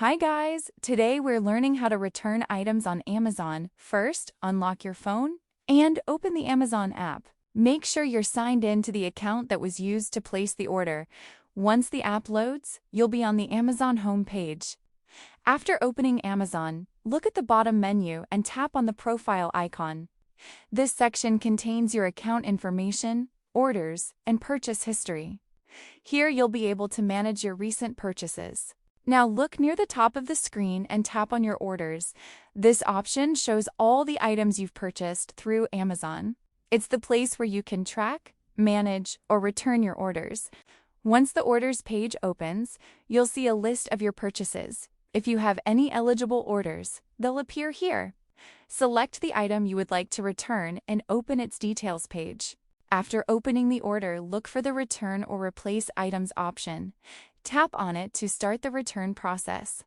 Hi guys! Today we're learning how to return items on Amazon. First, unlock your phone and open the Amazon app. Make sure you're signed in to the account that was used to place the order. Once the app loads, you'll be on the Amazon home page. After opening Amazon, look at the bottom menu and tap on the profile icon. This section contains your account information, orders, and purchase history. Here you'll be able to manage your recent purchases. Now look near the top of the screen and tap on your orders. This option shows all the items you've purchased through Amazon. It's the place where you can track, manage, or return your orders. Once the orders page opens, you'll see a list of your purchases. If you have any eligible orders, they'll appear here. Select the item you would like to return and open its details page. After opening the order, look for the Return or Replace Items option. Tap on it to start the return process.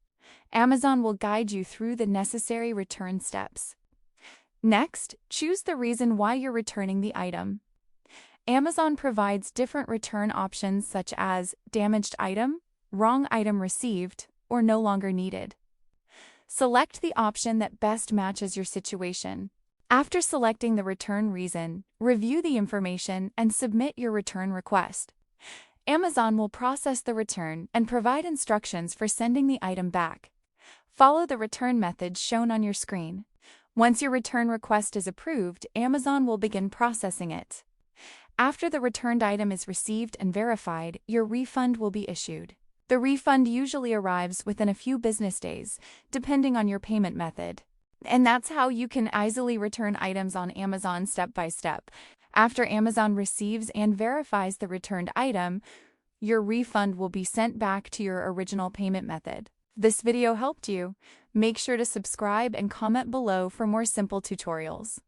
Amazon will guide you through the necessary return steps. Next, choose the reason why you're returning the item. Amazon provides different return options such as damaged item, wrong item received, or no longer needed. Select the option that best matches your situation. After selecting the return reason, review the information and submit your return request. Amazon will process the return and provide instructions for sending the item back. Follow the return methods shown on your screen. Once your return request is approved, Amazon will begin processing it. After the returned item is received and verified, your refund will be issued. The refund usually arrives within a few business days, depending on your payment method. And that's how you can easily return items on Amazon step by step. After Amazon receives and verifies the returned item, your refund will be sent back to your original payment method. If this video helped you, make sure to subscribe and comment below for more simple tutorials.